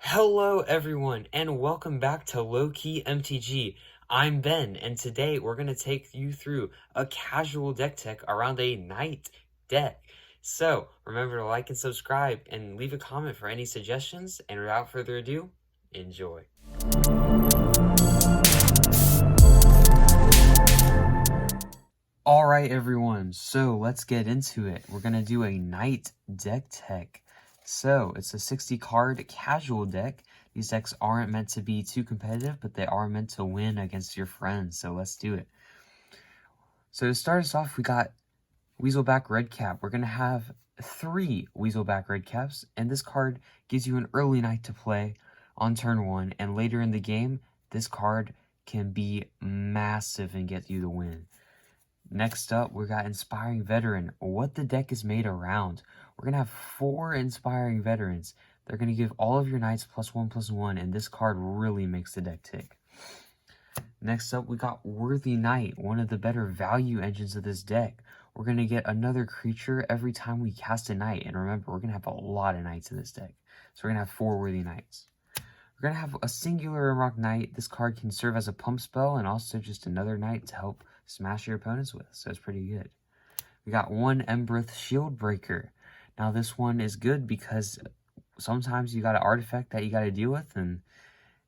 Hello everyone and welcome back to Low Key MTG. I'm Ben and today we're going to take you through a casual deck tech around a knight deck. So remember to like and subscribe and leave a comment for any suggestions, and without further ado, enjoy. Alright everyone, so let's get into it. We're going to do a knight deck tech. So it's a 60 card casual deck. These decks aren't meant to be too competitive, but they are meant to win against your friends. So let's do it. So to start us off, we got Weaselback Redcap. We're going to have 3 Weaselback Redcaps, and this card gives you an early knight to play on turn 1, and later in the game, this card can be massive and get you the win. Next up, we got Inspiring Veteran, what the deck is made around. We're going to have 4 Inspiring Veterans. They're going to give all of your knights +1/+1, and this card really makes the deck tick. Next up, we got Worthy Knight, one of the better value engines of this deck. We're going to get another creature every time we cast a knight, and remember, we're going to have a lot of knights in this deck. So we're going to have 4 Worthy Knights. We're going to have a singular Unrock Knight. This card can serve as a pump spell and also just another knight to help smash your opponents with, so it's pretty good. We got 1 Embereth Shield Breaker. Now this one is good because sometimes you got an artifact that you got to deal with, and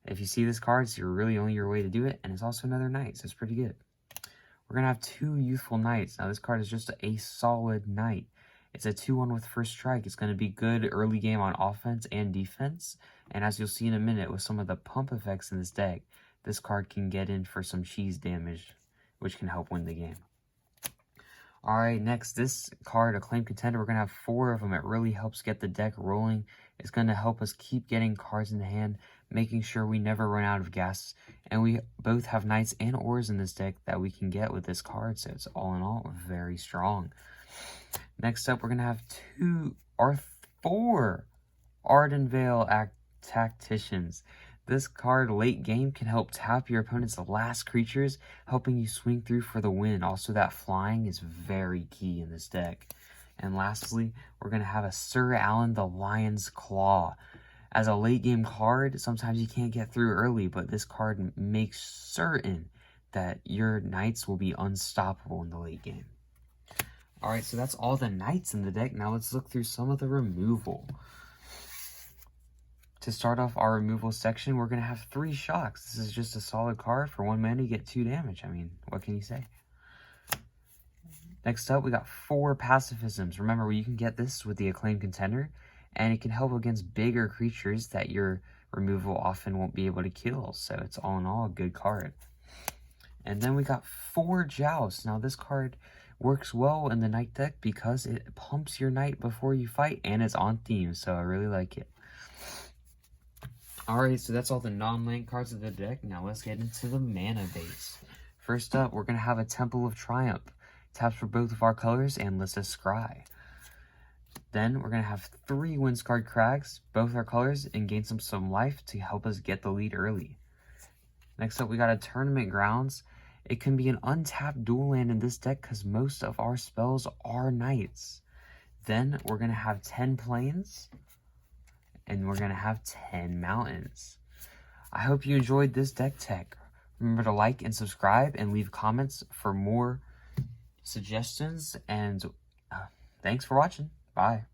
if you see this card, it's really only your way to do it, and it's also another knight, so it's pretty good. We're going to have 2 Youthful Knights. Now this card is just a solid knight. It's a 2/1 with First Strike. It's going to be good early game on offense and defense, and as you'll see in a minute with some of the pump effects in this deck, this card can get in for some cheese damage, which can help win the game. Alright, next, this card, Acclaimed Contender, we're going to have 4 of them. It really helps get the deck rolling. It's going to help us keep getting cards in the hand, making sure we never run out of gas. And we both have knights and ores in this deck that we can get with this card, so it's all in all very strong. Next up, we're going to have 4 Ardenvale Tacticians. This card late game can help tap your opponent's last creatures, helping you swing through for the win. Also, that flying is very key in this deck. And lastly, we're going to have a Sir Alan the Lion's Claw. As a late game card, sometimes you can't get through early, but this card makes certain that your knights will be unstoppable in the late game. Alright, so that's all the knights in the deck. Now let's look through some of the removal. To start off our removal section, we're going to have 3 Shocks. This is just a solid card. For 1 mana, you get 2 damage. I mean, what can you say? Next up, we got 4 Pacifisms. Remember, you can get this with the Acclaimed Contender, and it can help against bigger creatures that your removal often won't be able to kill. So it's all in all a good card. And then we got 4 Joust. Now this card works well in the Knight deck because it pumps your Knight before you fight, and it's on theme, so I really like it. Alright, so that's all the non-land cards of the deck. Now let's get into the mana base. First up, we're going to have a Temple of Triumph. Taps for both of our colors and lists a Scry. Then we're going to have 3 Windscarred Crags, both our colors, and gain some life to help us get the lead early. Next up, we got a Tournament Grounds. It can be an untapped dual land in this deck because most of our spells are knights. Then we're going to have 10 Plains. And we're going to have 10 mountains. I hope you enjoyed this deck tech. Remember to like and subscribe and leave comments for more suggestions. And thanks for watching. Bye.